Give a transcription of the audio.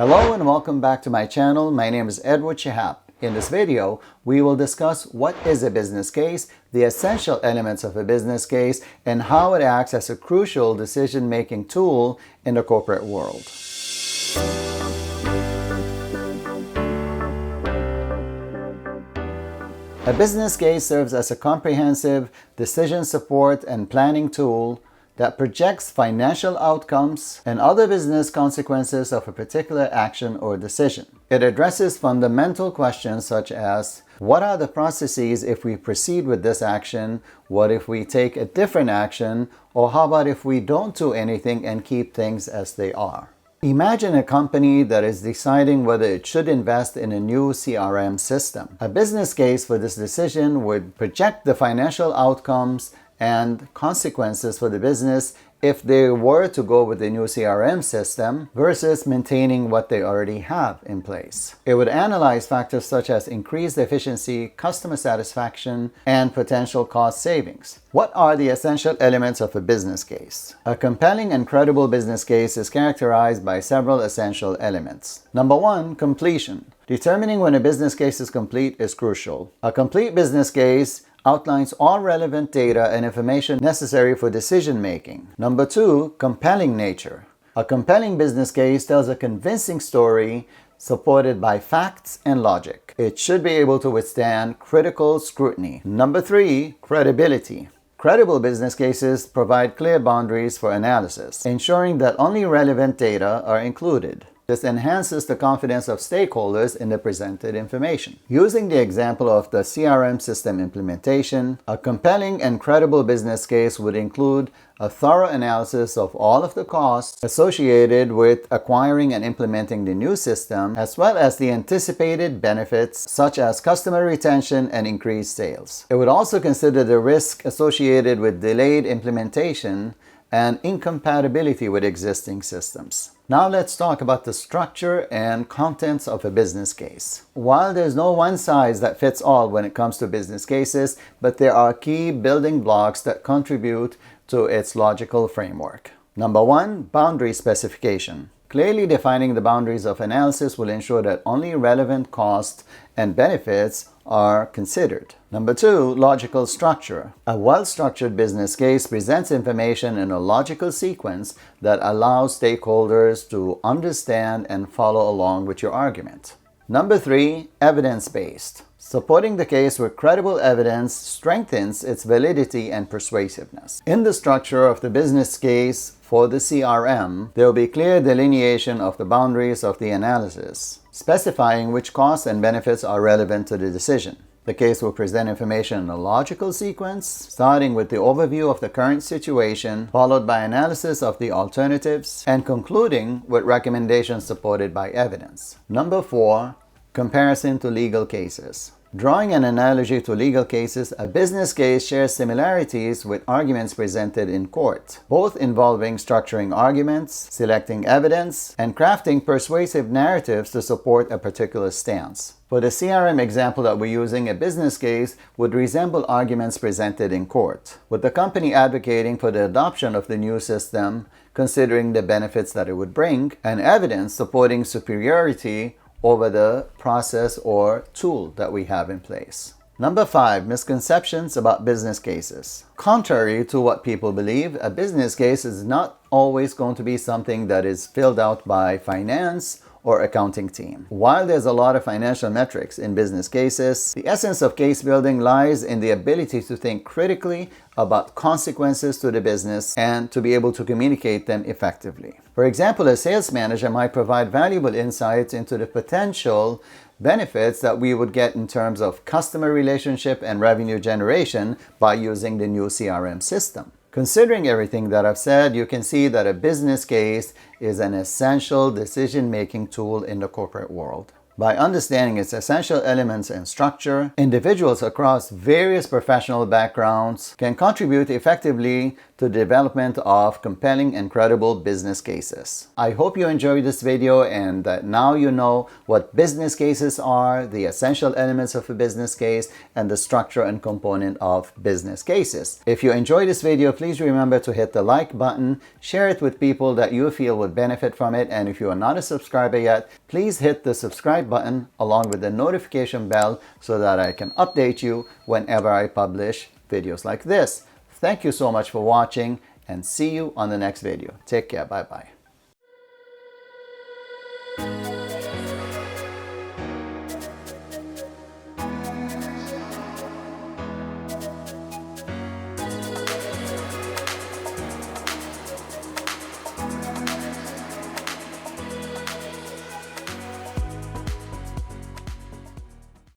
Hello and welcome back to my channel. My name is Edward Shihab. In this video, we will discuss what is a business case, the essential elements of a business case, and how it acts as a crucial decision-making tool in the corporate world. A business case serves as a comprehensive decision support and planning tool that projects financial outcomes and other business consequences of a particular action or decision. It addresses fundamental questions such as, what are the processes if we proceed with this action? What if we take a different action? Or how about if we don't do anything and keep things as they are? Imagine a company that is deciding whether it should invest in a new CRM system. A business case for this decision would project the financial outcomes and consequences for the business if they were to go with the new CRM system versus maintaining what they already have in place. It would analyze factors such as increased efficiency, customer satisfaction, and potential cost savings. What are the essential elements of a business case? A compelling and credible business case is characterized by several essential elements. Number one, completion. Determining when a business case is complete is crucial. A complete business case outlines all relevant data and information necessary for decision making. Number two, compelling nature. A compelling business case tells a convincing story supported by facts and logic. It should be able to withstand critical scrutiny. Number three, credibility. Credible business cases provide clear boundaries for analysis, ensuring that only relevant data are included. This enhances the confidence of stakeholders in the presented information. Using the example of the CRM system implementation, a compelling and credible business case would include a thorough analysis of all of the costs associated with acquiring and implementing the new system, as well as the anticipated benefits such as customer retention and increased sales. It would also consider the risk associated with delayed implementation and incompatibility with existing systems. Now let's talk about the structure and contents of a business case. While there's no one size that fits all when it comes to business cases, but there are key building blocks that contribute to its logical framework. Number one, boundary specification. Clearly defining the boundaries of analysis will ensure that only relevant costs and benefits are considered. Number two, logical structure. A well-structured business case presents information in a logical sequence that allows stakeholders to understand and follow along with your argument. Number three, evidence-based. Supporting the case with credible evidence strengthens its validity and persuasiveness. In the structure of the business case for the CRM, there will be clear delineation of the boundaries of the analysis, specifying which costs and benefits are relevant to the decision. The case will present information in a logical sequence, starting with the overview of the current situation, followed by analysis of the alternatives, and concluding with recommendations supported by evidence. Number four, comparison to legal cases. Drawing an analogy to legal cases, a business case shares similarities with arguments presented in court, both involving structuring arguments, selecting evidence, and crafting persuasive narratives to support a particular stance. For the CRM example that we're using, a business case would resemble arguments presented in court, with the company advocating for the adoption of the new system, considering the benefits that it would bring, and evidence supporting superiority over the process or tool that we have in place. Number five, misconceptions about business cases. Contrary to what people believe, a business case is not always going to be something that is filled out by finance or accounting team. While there's a lot of financial metrics in business cases, the essence of case building lies in the ability to think critically about consequences to the business and to be able to communicate them effectively. For example, a sales manager might provide valuable insights into the potential benefits that we would get in terms of customer relationship and revenue generation by using the new CRM system. Considering everything that I've said, you can see that a business case is an essential decision-making tool in the corporate world. By understanding its essential elements and structure, individuals across various professional backgrounds can contribute effectively to the development of compelling and credible business cases. I hope you enjoyed this video and that now you know what business cases are, the essential elements of a business case, and the structure and component of business cases. If you enjoyed this video, please remember to hit the like button, share it with people that you feel would benefit from it, and if you are not a subscriber yet, please hit the subscribe button along with the notification bell so that I can update you whenever I publish videos like this. Thank you so much for watching and see you on the next video. Take care. Bye-bye.